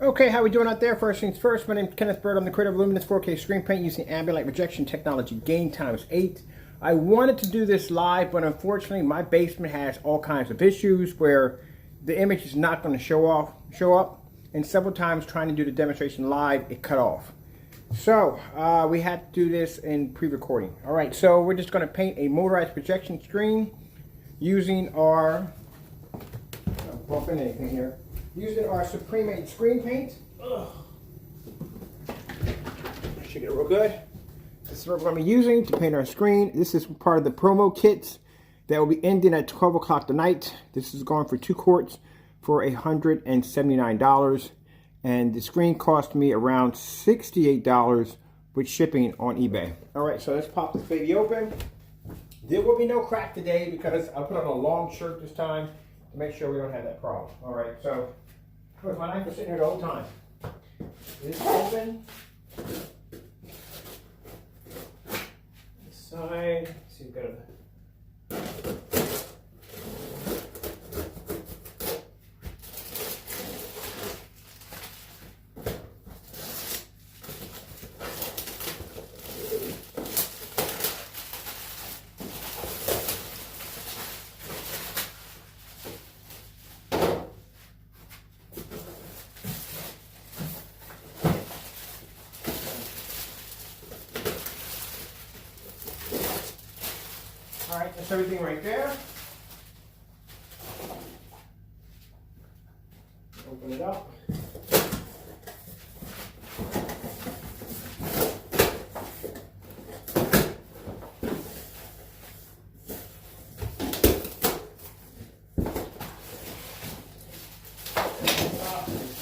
Okay, how we doing out there? First things first, my name is Kenneth Bird. I'm the creator of Luminous 4K screen print using ambient light rejection technology, gain times 8. I wanted to do this live, but unfortunately my basement has all kinds of issues where the image is not going to show up, and several times trying to do the demonstration live, it cut off. So we had to do this in pre-recording. All right, so we're just going to paint a motorized projection screen using our, I'm bumping anything here. Using our Supreme 8 screen paint. Should get it real good. This is what we're going to be using to paint our screen. This is part of the promo kits that will be ending at 12 o'clock tonight. This is going for 2 quarts for $179. And the screen cost me around $68 with shipping on eBay. Alright, so let's pop this baby open. There will be no crack today because I put on a long shirt this time to make sure we don't have that problem. Alright, so look, my knife was sitting here the whole time. This is open. This side. Let's see, we've got a Alright, that's everything right there. Open it up.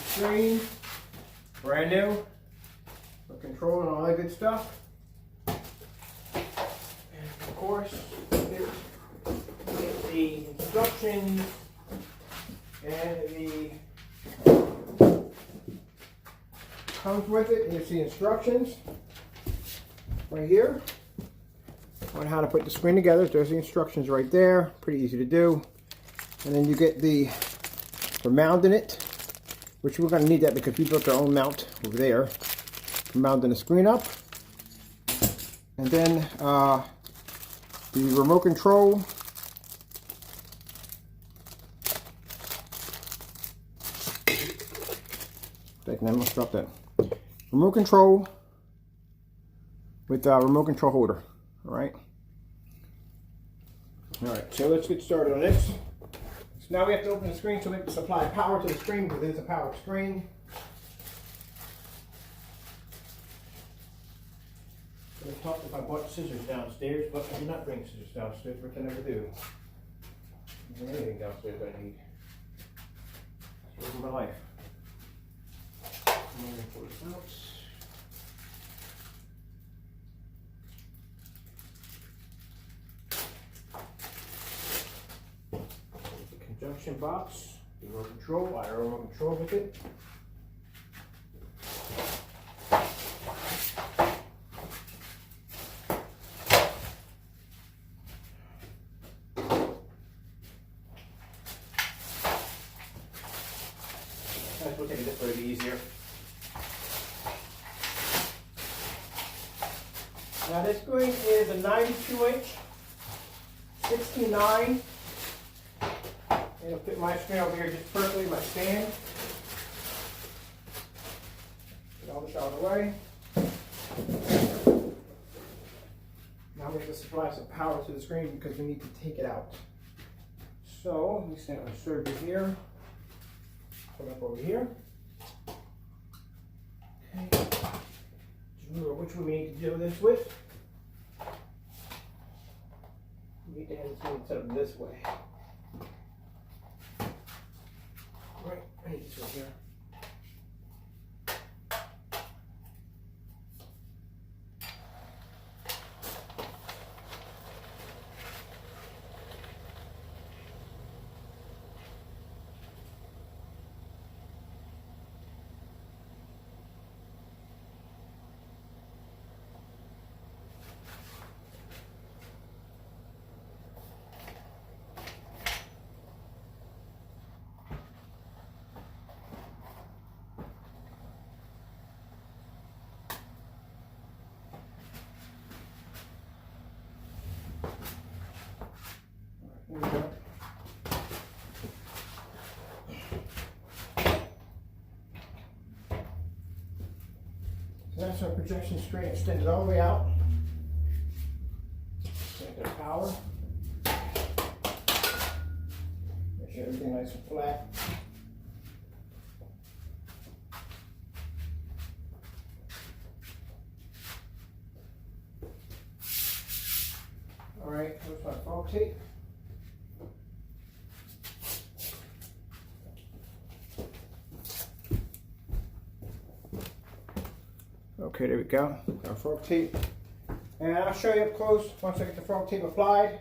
Screen, brand new, with control and all that good stuff. And of course, the instructions and the comes with it. Here's the instructions right here on how to put the screen together. There's the instructions right there, pretty easy to do. And then you get for mounting it, which we're going to need that because we built our own mount over there for mounting the screen up. And then the remote control. I almost dropped that. Remote control with a remote control holder. Alright. Alright, so let's get started on this. So now we have to open the screen so we can supply power to the screen because it's a powered screen. I talked if I bought scissors downstairs, but I did not bring scissors downstairs, which I never do. There's anything downstairs I need. That's my life. Pull this out. The conjunction box, the remote control, I have remote control with it. We'll take it this way to be easier. Now this screen is a 92-inch, 69. It'll fit my screen over here just perfectly, my stand. Get all this out of the way. Now we have to supply some power to the screen because we need to take it out. So let me set our server here. Put up over here. Okay. Remember which one we need to do this with. We need to have this one set up this way. Right, I need this one here. So that's our projection screen extended all the way out. Connect the power. Make sure everything nice and flat. All right, here's my fog tape. Okay, there we go. Our fog tape. And I'll show you up close once I get the fog tape applied.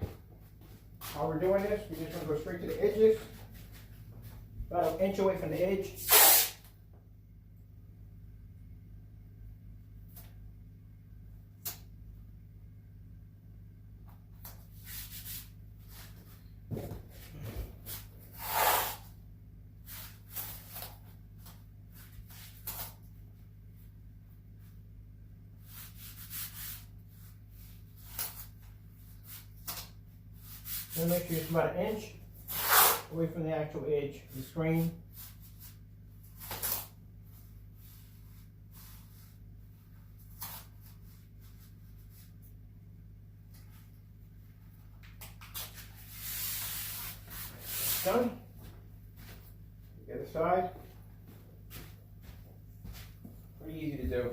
How we're doing this, we're just going to go straight to the edges. About an inch away from the edge. And make sure it's about an inch away from the actual edge of the screen. That's done. The other side. Pretty easy to do.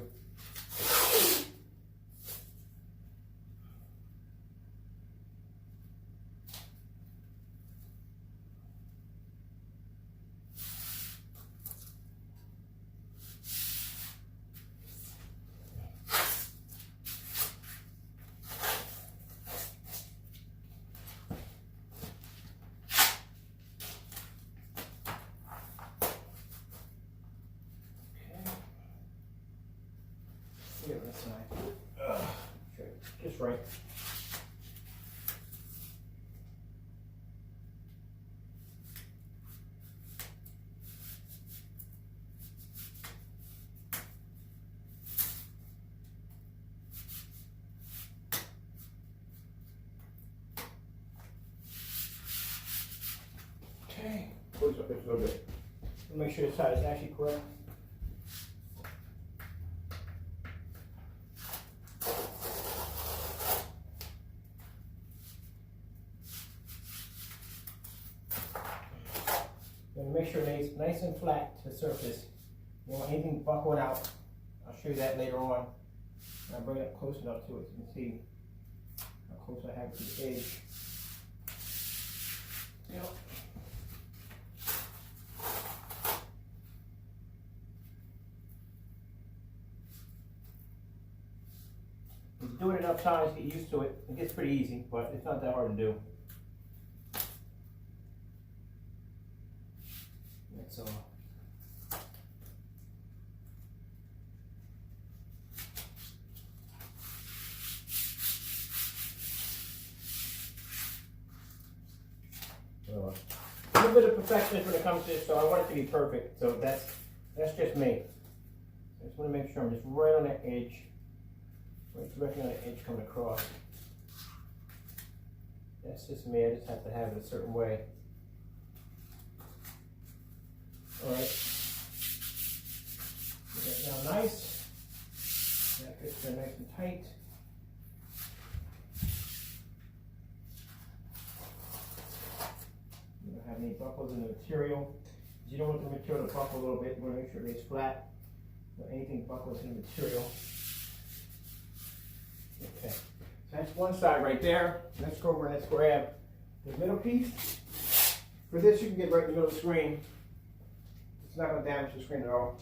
Get this side. Okay, just right. Okay, close up this a little bit. Make sure the side is actually correct. And make sure it's nice and flat to the surface. You don't want anything buckled out. I'll show you that later on. I'll bring it up close enough to it so you can see how close I have it to the edge. Yep. If you do it enough times, get used to it. It gets pretty easy, but it's not that hard to do. That's all. A little bit of perfectionist when it comes to this, so I want it to be perfect. So that's just me. I just want to make sure I'm just right on that edge, right directly on the edge coming across. That's just me. I just have to have it a certain way. All right. Get that down nice. That gets there nice and tight. You don't have any buckles in the material. You don't want the material to buckle a little bit. You want to make sure it lays flat. Don't anything buckles in the material. Okay. So that's one side right there. Let's go over and let's grab the middle piece. For this, you can get right in the middle of the screen. It's not going to damage the screen at all.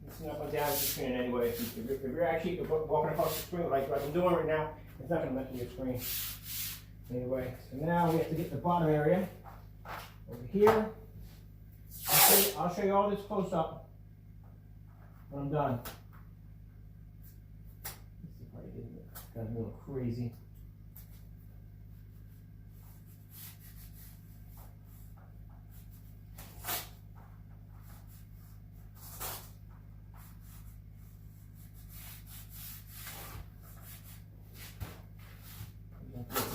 It's not going to damage the screen in any way. If you're actually walking across the screen like I'm doing right now, it's not going to mess with your screen. Anyway, so now we have to get the bottom area. over here. I'll show you all this close up when I'm done. This is probably getting kind of a little crazy.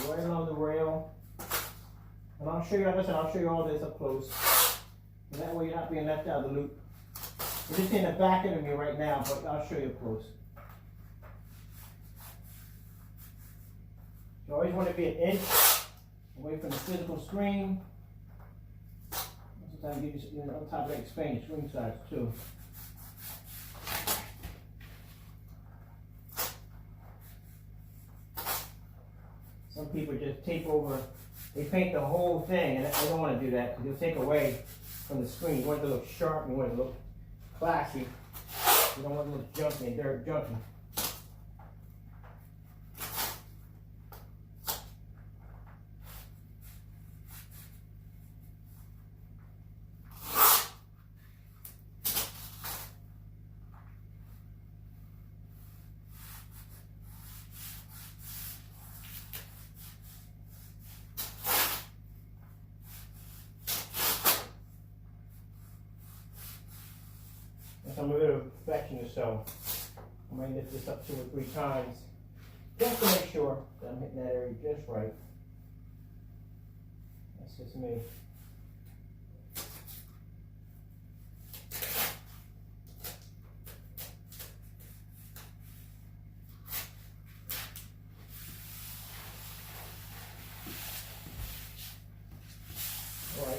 Right along the rail. And I'll show you, like I said, I'll show you all this up close. And that way you're not being left out of the loop. We're just in the back of me right now, but I'll show you up close. You always want to be an inch away from the physical screen. Sometimes you on top of that, expand your screen size too. Some people just tape over, they paint the whole thing, and I don't want to do that because you'll take away from the screen. You want it to look sharp, you want it to look classy. You don't want it to look junky and dirt junky. I'm a little perfectionist, so I might lift this up 2 or 3 times just to make sure that I'm hitting that area just right. That's just me. All right.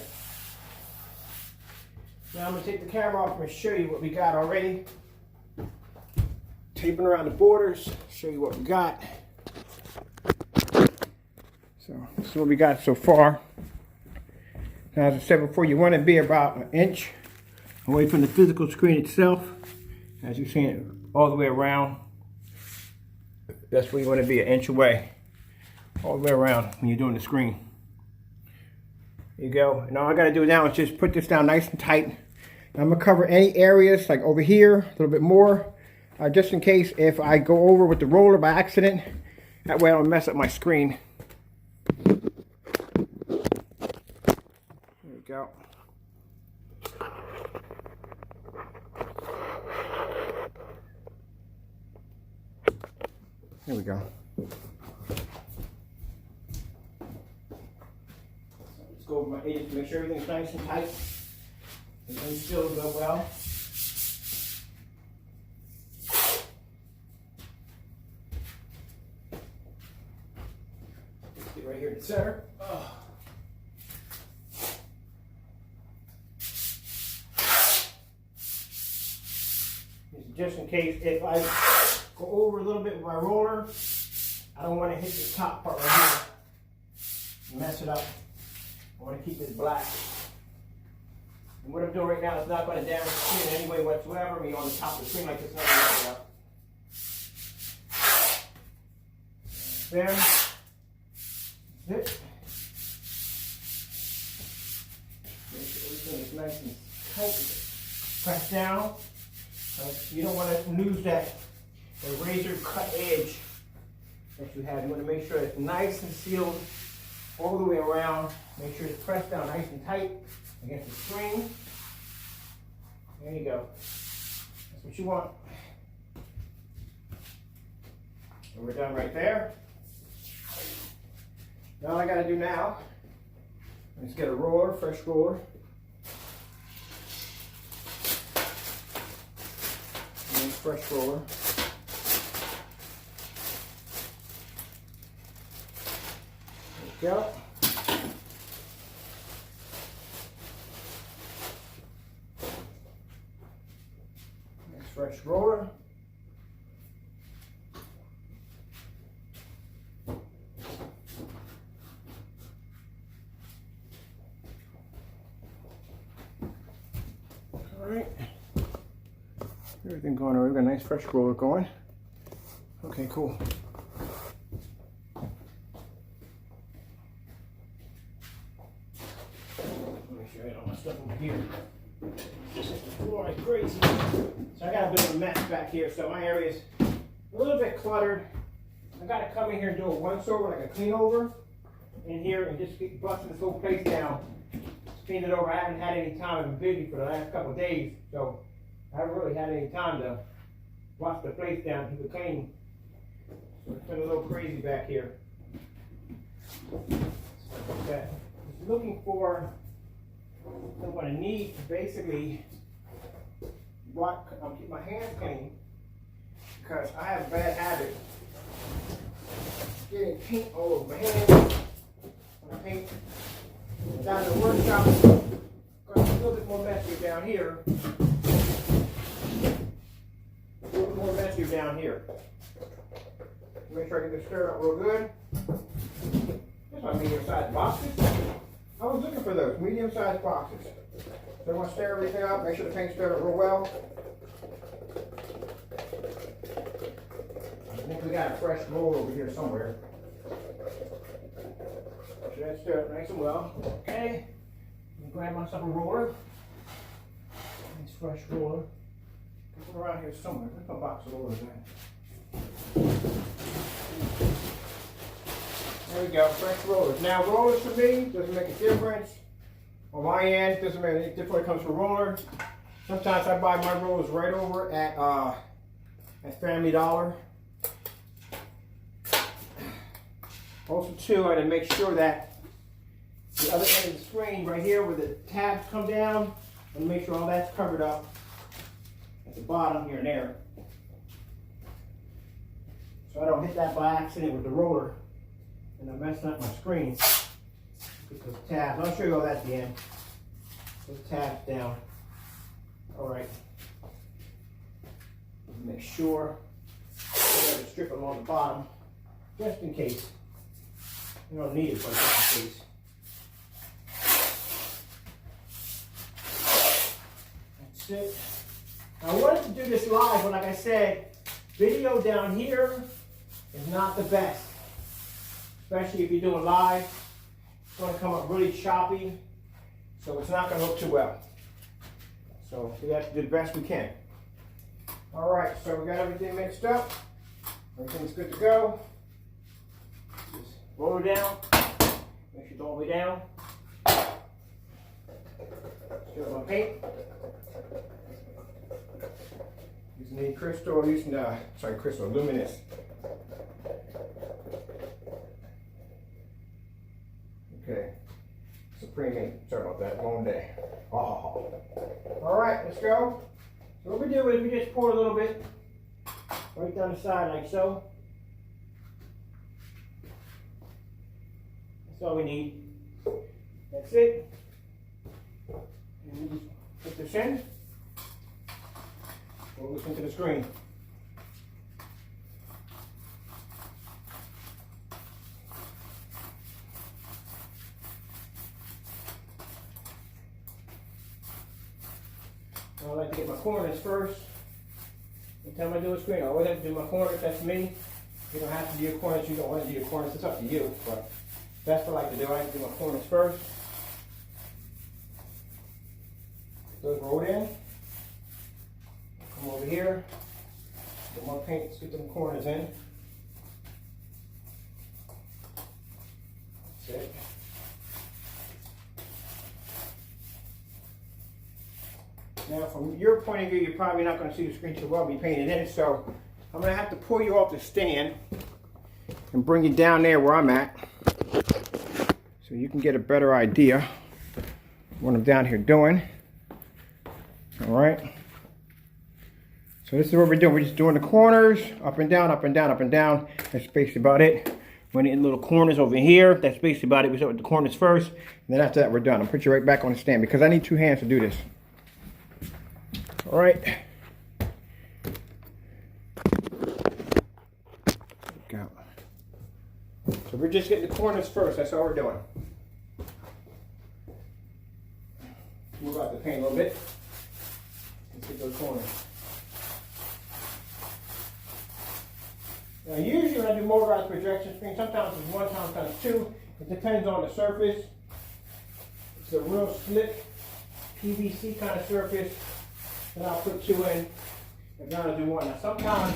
Now I'm going to take the camera off and show you what we got already. Taping around the borders, show you what we got. So this is what we got so far. Now, as I said before, you want to be about 1 inch away from the physical screen itself. As you're seeing it all the way around, that's where you want to be, 1 inch away. All the way around when you're doing the screen. There you go. And all I got to do now is just put this down nice and tight. I'm going to cover any areas like over here a little bit more, just in case if I go over with the roller by accident. That way I don't mess up my screen. There we go. There we go. Let's go over my edges to make sure everything's nice and tight. Everything still go well. Get right here in the center. Oh. Just in case if I go over a little bit with my roller, I don't want to hit the top part right here and mess it up. I want to keep it black. And what I'm doing right now is not going to damage the screen in any way whatsoever. I mean, on the top of the screen like this, not going to up. There. That's it. Make sure everything is nice and tight. Press down. You don't want to lose that razor cut edge that you have. You want to make sure it's nice and sealed all the way around. Make sure it's pressed down nice and tight against the screen. There you go. That's what you want. And we're done right there. Now all I got to do now is get a roller, fresh roller. And fresh roller. There you go. Fresh roller. All right. Everything going over. We've got a nice fresh roller going. Okay, cool. sure I got all my stuff over here. This is floor like crazy. So I got a bit of a mess back here, so my area is a little bit cluttered. I got to come in here and do a once over, like a clean over in here, and just get busting this whole place down. Clean it over. I haven't had any time. I've been busy for the last couple of days, so I haven't really had any time to bust the place down, keep it clean. So it's been a little crazy back here. Okay. Just looking for what I need to basically keep my hands clean, because I have a bad habit of getting paint all over my hands when I paint. Down in the workshop, it's a little bit more messier down here. A little bit more messier down here. Make sure I get this stirred up real good. This are medium-sized boxes. I was looking for those medium-sized boxes. So I want to stir everything up, make sure the paint's stirred up real well. I think we got a fresh roll over here somewhere. Should I stir it nice and well? Okay. Let me grab myself a roller. Nice fresh roller. Put it around here somewhere. Where's my box of rollers at? There we go, fresh rollers. Now rollers for me doesn't make a difference. On my end, doesn't make any difference when it comes to roller. Sometimes I buy my rollers right over at Family Dollar. Also too, I gotta make sure that the other end of the screen right here where the tabs come down, and make sure all that's covered up at the bottom here and there. So I don't hit that by accident with the roller and I'm messing up my screen. Get those tabs. I'll show you all that at the end. Those tabs down. Alright. Make sure I gotta strip them on the bottom just in case. You don't need it, but just in case. That's it. I wanted to do this live, but like I said, video down here is not the best. Especially if you're doing live. It's going to come up really choppy, so it's not going to look too well. So we have to do the best we can. Alright, so we got everything mixed up. Everything's good to go. Just roll it down. Make sure it's all the way down. Stir up my paint. Using the crystal, crystal luminous. Okay. Supreme ink. Sorry about that. Long day. Oh. Alright, let's go. So what we do is we just pour a little bit right down the side like so. That's all we need. That's it. And we just put this in. Roll this into the screen. I like to get my corners first. Every time I do a screen, I always have to do my corners. That's me. You don't have to do your corners. You don't want to do your corners. It's up to you. But that's what I like to do. I like to do my corners first. Those rolled in. Come over here. Get more paint. Let's get them corners in. That's it. Now, from your point of view, you're probably not going to see the screen too well be painted in, so I'm going to have to pull you off the stand and bring you down there where I'm at so you can get a better idea of what I'm down here doing. Alright. So this is what we're doing. We're just doing the corners, up and down, up and down, up and down. That's basically about it. We're in little corners over here. That's basically about it. We start with the corners first, and then after that we're done. I'll put you right back on the stand because I need two hands to do this. All right. Go. So we're just getting the corners first. That's all we're doing. Move out the paint a little bit. Let's get those corners. Now usually when I do motorized projection screen, sometimes it's one, sometimes two. It depends on the surface. It's a real slick PVC kind of surface, then I'll put 2 in. If not, I'll do 1. Now sometimes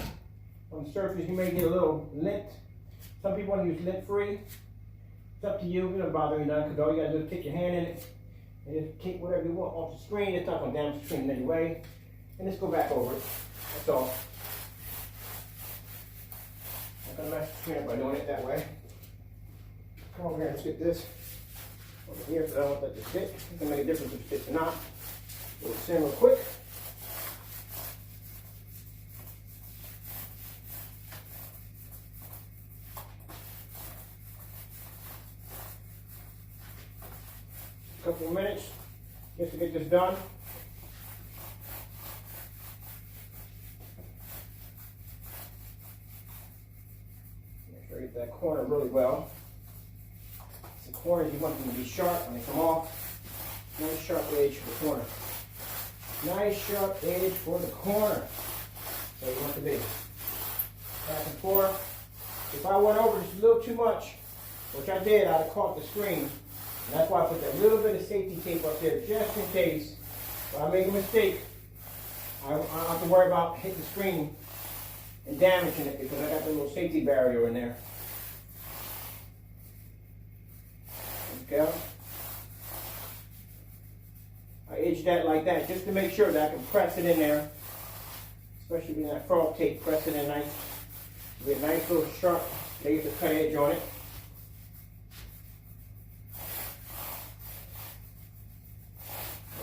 on the surface you may get a little lint. Some people want to use lint free. It's up to you. It doesn't bother me none because all you gotta do is take your hand in it and just take whatever you want off the screen. It's not gonna damage the screen in any way. And just go back over it. That's all. Not gonna mess the screen up by doing it that way. Come over here and stick this over here, so I don't want that to stick. It can make a difference if it sticks or not. We'll sand real quick. A couple of minutes just to get this done. Make sure I get that corner really well. The corners, you want them to be sharp when they come off. Nice sharp edge for the corner. Nice sharp edge for the corner. So you want it to be. Back and forth. If I went over just a little too much, which I did, I'd have caught the screen. And that's why I put that little bit of safety tape up there just in case. If I make a mistake, I don't have to worry about hitting the screen and damaging it because I got the little safety barrier in there. Okay. I edge that like that just to make sure that I can press it in there. Especially with that frog tape, press it in nice. Get a nice little sharp, laser cut edge on it.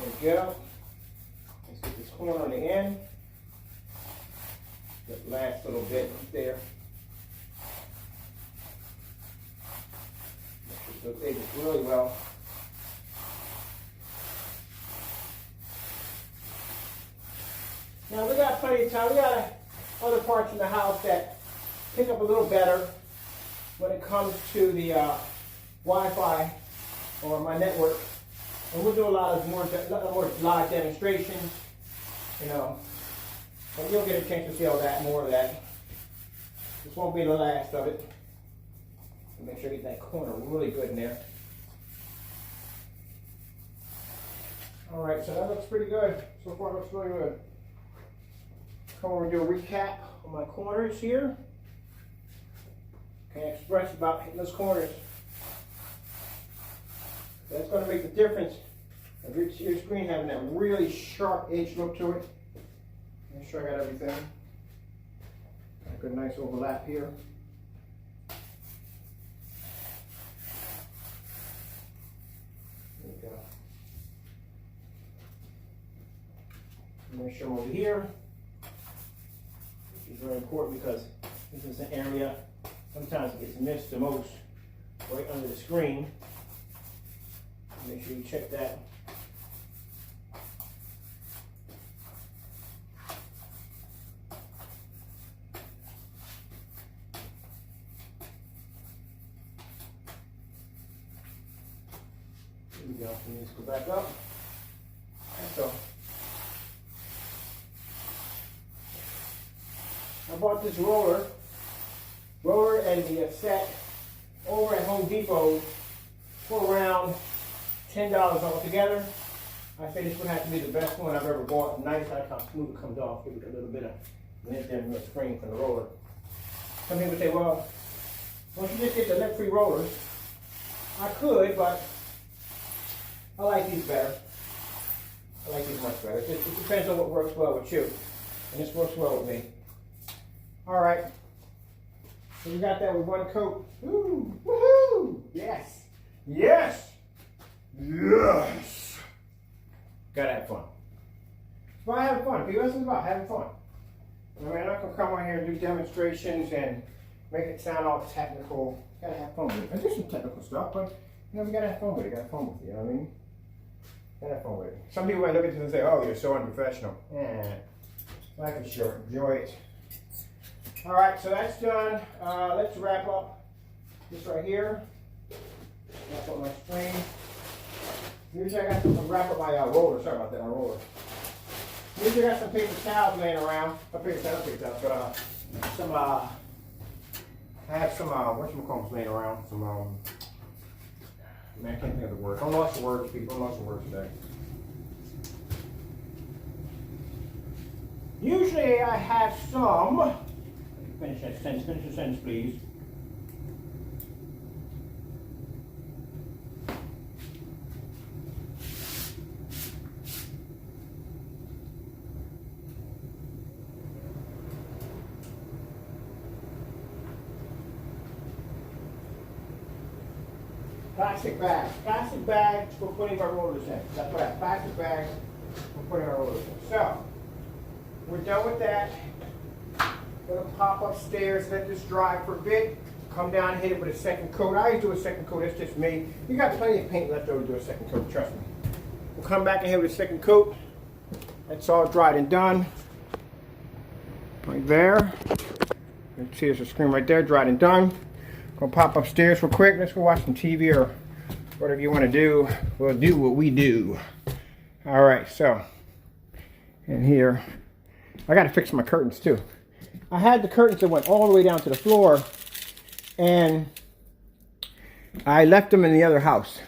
There we go. Let's get this corner on the end. That last little bit right there. Make sure it edges really well. Now we got plenty of time. We got other parts in the house that pick up a little better when it comes to the Wi-Fi or my network. And we'll do a lot of more live demonstrations, you know. But you'll get a chance to see all that, more of that. This won't be the last of it. Make sure you get that corner really good in there. All right, so that looks pretty good. So far, it looks really good. Come over and do a recap on my corners here. Can express about hitting those corners. That's going to make the difference of your screen having that really sharp edge look to it. Make sure I got everything. A good nice overlap here. There we go. Make sure over here, which is very important because this is an area sometimes it gets missed the most, right under the screen. Make sure you check that. Here we go. Let me just go back up. That's all. I bought this roller and the set over at Home Depot for around $10 altogether. I say this would have to be the best one I've ever bought. Nice, I how smooth it comes off. Give it a little bit of lint in the spring from the roller. Some people say, well, why don't you just get the lint-free rollers? I could, but I like these better. I like these much better. It depends on what works well with you. And this works well with me. All right. So we got that with one coat. Woo! Woohoo! Yes! Yes! Yes! Gotta have fun. It's about having fun. People, this is about having fun. I mean, I'm not gonna come on here and do demonstrations and make it sound all technical. Gotta have fun with it. I do some technical stuff, but you know, we gotta have fun with it. Gotta have fun with it, you know what I mean? Gotta have fun with it. Some people might look at this and say, oh, you're so unprofessional. Life is short. Enjoy it. All right, so that's done. Let's wrap up this right here. Wrap up my screen. Usually I got to wrap up my roller. Sorry about that, my roller. Usually I got some paper towels laying around. Not paper towels, but some, I have some, whatchamacallits laying around. Some, man, I can't think of the word. Don't lost the words, people. Don't lost the words today. Usually I have some, finish the sentence please. Plastic bags for putting our rollers in. That's what I have, plastic bags for putting our rollers in. So, we're done with that. Gonna pop upstairs, let this dry for a bit. Come down and hit it with a second coat. I always do a second coat, that's just me. You got plenty of paint left over to do a second coat, trust me. We'll come back and hit with a second coat. That's all dried and done. Right there. You can see there's a screen right there, dried and done. Gonna pop upstairs real quick. Let's go watch some TV or whatever you want to do. We'll do what we do. All right, so in here, I got to fix my curtains too. I had the curtains that went all the way down to the floor, and I left them in the other house.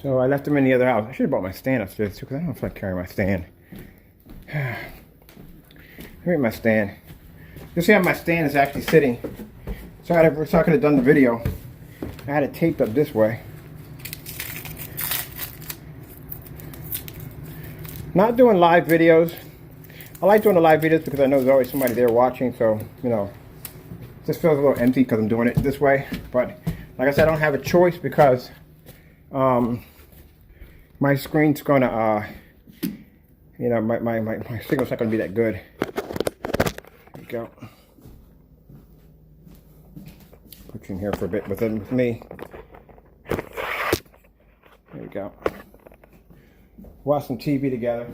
So I left them in the other house. I should have brought my stand upstairs too, because I don't feel like carrying my stand. Here's my stand. You see how my stand is actually sitting. So I could have done the video. I had it taped up this way. Not doing live videos. I like doing the live videos because I know there's always somebody there watching, so, you know, it just feels a little empty because I'm doing it this way. But, like I said, I don't have a choice because my screen's gonna, you know, my signal's not gonna be that good. There you go. Put you in here for a bit with me. There we go. Watch some TV together.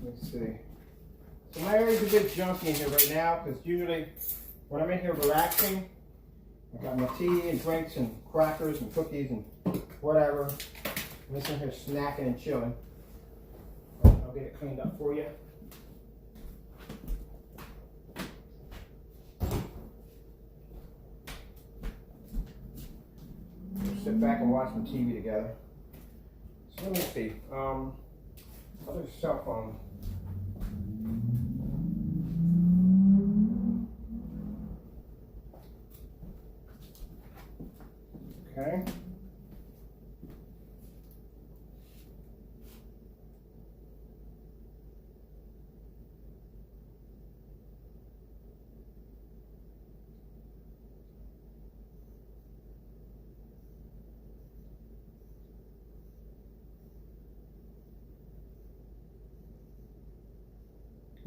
Let's see. So my area's a bit junky in here right now because usually when I'm in here relaxing, I got my tea and drinks and crackers and cookies and whatever. I'm just in here snacking and chilling. I'll get it cleaned up for you. We'll sit back and watch some TV together. So let me see. Other cell phone. Okay.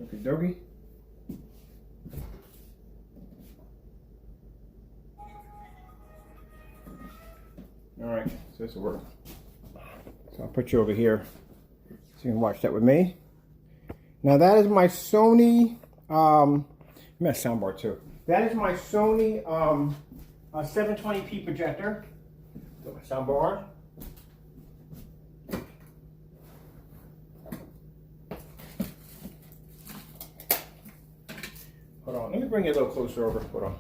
Okay, doggy. All right, so this will work. So I'll put you over here so you can watch that with me. Now that is my Sony, I'm at soundbar too. That is my Sony 720p projector. Got my soundbar. Hold on, let me bring it a little closer over. Hold on.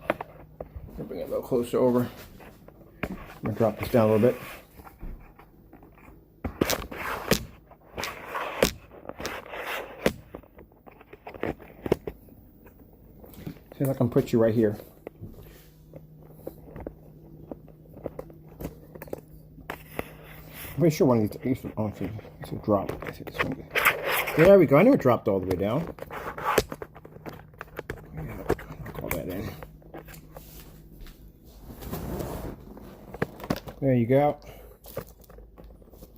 Let me bring it a little closer over. I'm gonna drop this down a little bit. See if I can put you right here. I'm pretty sure one of these, oh, it's a drop. I see this one. There we go. I know it dropped all the way down. I'll call that in. There you go.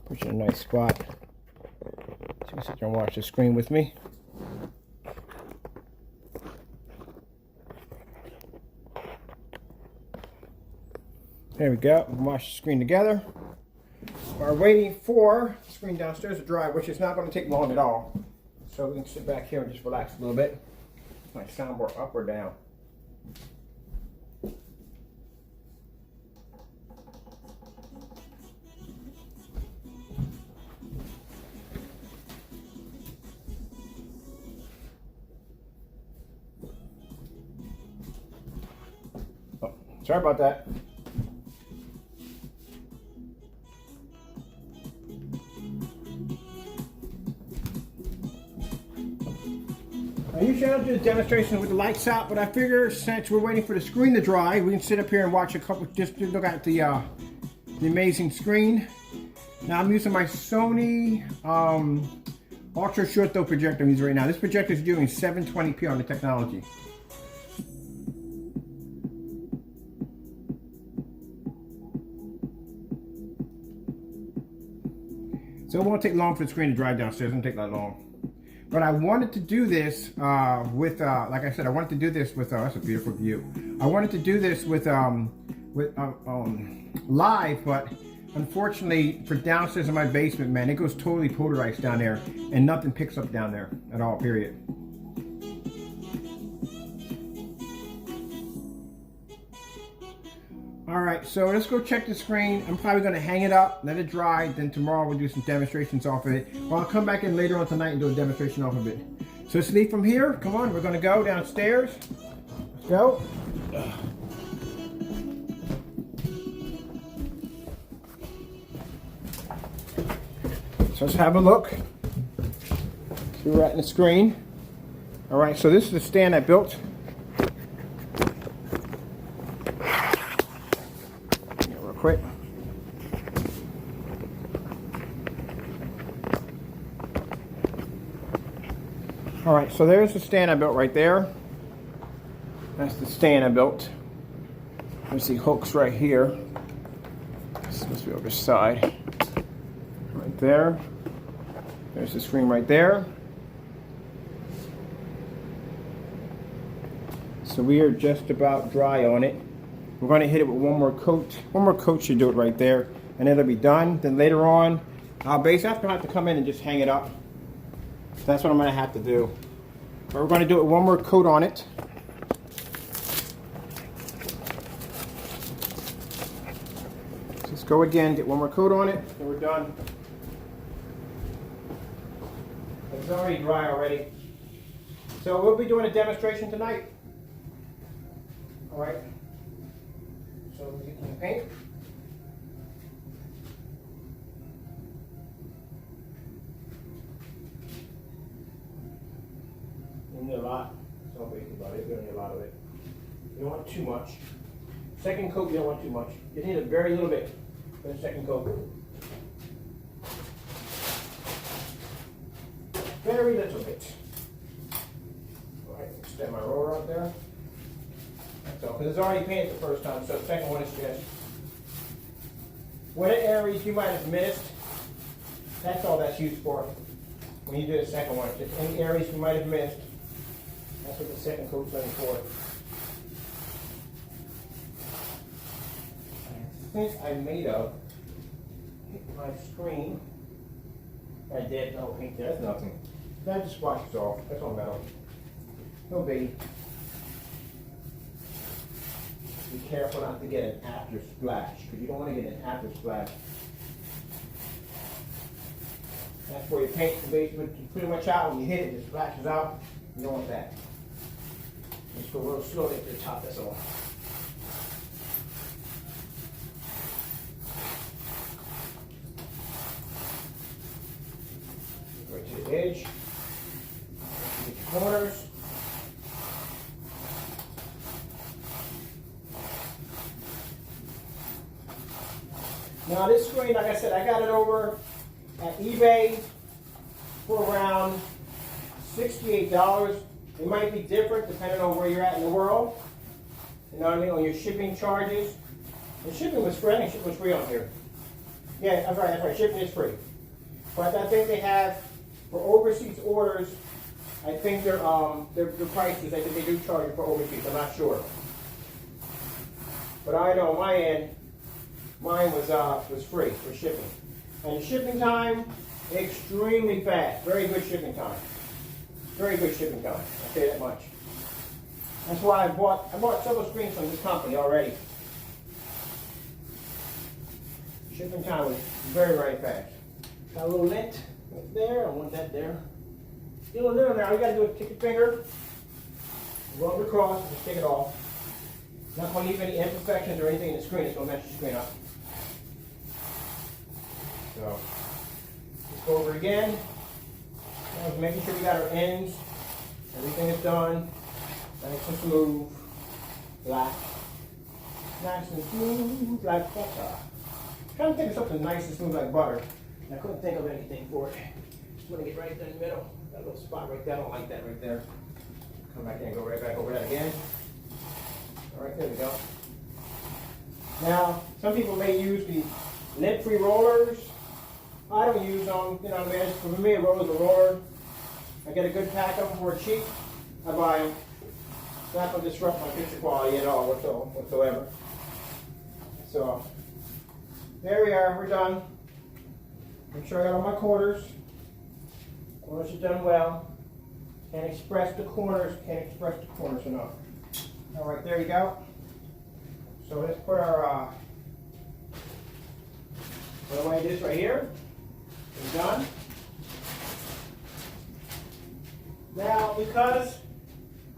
Put you in a nice spot. So you can sit there and watch the screen with me. There we go. We'll watch the screen together. We're waiting for the screen downstairs to dry, which is not going to take long at all. So we can sit back here and just relax a little bit. My soundboard up or down. Oh, sorry about that. I usually don't do the demonstration with the lights out, but I figure since we're waiting for the screen to dry, we can sit up here and watch a couple, just to look at the amazing screen. Now I'm using my Sony ultra short throw projector I'm using right now. This projector is doing 720p on the technology. So it won't take long for the screen to dry downstairs. It won't take that long. But I wanted to do this with, like I said, I wanted to do this with, that's a beautiful view. I wanted to do this with live, but unfortunately for downstairs in my basement, man, it goes totally motorized down there and nothing picks up down there at all, period. Alright, so let's go check the screen. I'm probably going to hang it up, let it dry, then tomorrow we'll do some demonstrations off of it. Or I'll come back in later on tonight and do a demonstration off of it. So let's leave from here. Come on, we're going to go downstairs. Let's go. So let's have a look. See where we're at in the screen. Alright, so this is the stand I built. Quick. All right, so there's the stand I built right there. That's the stand I built. There's the hooks right here. It's supposed to be over the side. Right there. There's the screen right there. So we are just about dry on it. We're going to hit it with one more coat. One more coat should do it right there, and it'll be done. Then later on, I'll basically have to come in and just hang it up. That's what I'm going to have to do. But we're going to do it with one more coat on it. Just go again, get one more coat on it, and we're done. It's already dry already. So we'll be doing a demonstration tonight. All right. So we get some paint. You need a lot. Don't think about it. You don't need a lot of it. You don't want too much. Second coat, you don't want too much. You need a very little bit for the second coat. Very little bit. All right, extend my roller out there. So, because it's already painted the first time, so the second one is just what areas you might have missed. That's all that's used for when you do the second one. Just any areas you might have missed. That's what the second coat's going for. I think I made up my screen. I did. No paint there. That's nothing. That just washes off. That's all metal. No biggie. Be careful not to get an after splash, because you don't want to get an after splash. That's where you paint the basement. You pretty much out when you hit it, it splashes out. You don't want that. Just go real slowly to the top, that's all. Right to the edge. Get your corners. Now this screen, like I said, I got it over at eBay for around $68. It might be different depending on where you're at in the world. You know what I mean? On your shipping charges. The shipping was free. I think shipping was free on here. Yeah, that's right. Shipping is free. But I think they have, for overseas orders, I think their prices, I think they do charge you for overseas. I'm not sure. But I know on my end, mine was free for shipping. And the shipping time, extremely fast. Very good shipping time. Very good shipping time. I'll say that much. That's why I bought several screens from this company already. Shipping time was very, very fast. Got a little lint right there. I don't want that there. Get a little lint on there. All you got to do is take your finger, rub it across, and just take it off. Not going to leave any imperfections or anything in the screen. It's going to mess your screen up. So, let's go over again. Making sure we got our ends Everything is done. Nice and smooth. Black. Nice and smooth like butter. I'm trying to think of something nice and smooth like butter. I couldn't think of anything for it. Just want to get right in the middle. That little spot right there. I don't like that right there. Come back in and go right back over that again. All right, there we go. Now, some people may use the lint-free rollers. I don't use them. You know what I mean? For me, a roller's a roller. I get a good pack of them for cheap. I buy them. It's not going to disrupt my picture quality at all whatsoever. So, there we are. We're done. Make sure I got all my corners. Corners are done well. Can't express the corners enough. All right, there you go. So let's put our, put away this right here. We're done. Now, because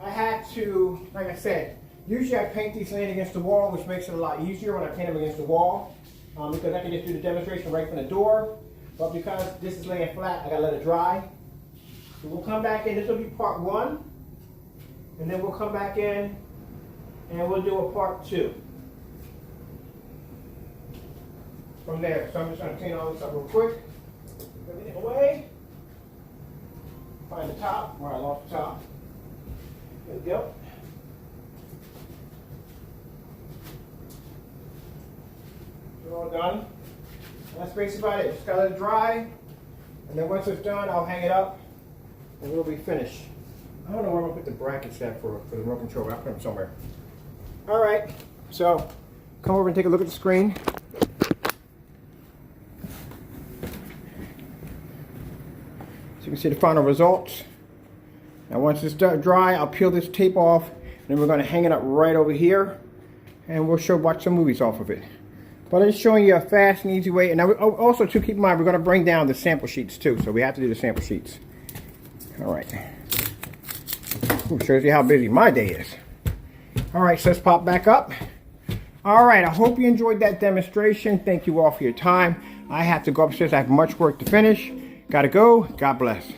I had to, like I said, usually I paint these laying against the wall, which makes it a lot easier when I paint them against the wall, because I can just do the demonstration right from the door. But because this is laying flat, I gotta let it dry. So we'll come back in. This will be part 1, and then we'll come back in and we'll do a part 2 from there. So I'm just gonna clean all this up real quick. Everything away. Find the top where I lost the top. There we go. We're all done. That's basically about it. Just gotta let it dry, and then once it's done, I'll hang it up, and we'll be finished. I don't know where I'm gonna put the brackets at for the remote control. I'll put them somewhere. All right, so come over and take a look at the screen. So you can see the final results. Now once it's dry, I'll peel this tape off, and then we're gonna hang it up right over here, and we'll watch some movies off of it. But I'm just showing you a fast and easy way. And now, also to keep in mind, we're going to bring down the sample sheets too. So we have to do the sample sheets. All right. Ooh, shows you how busy my day is. All right, so let's pop back up. All right, I hope you enjoyed that demonstration. Thank you all for your time. I have to go upstairs. I have much work to finish. Gotta go. God bless.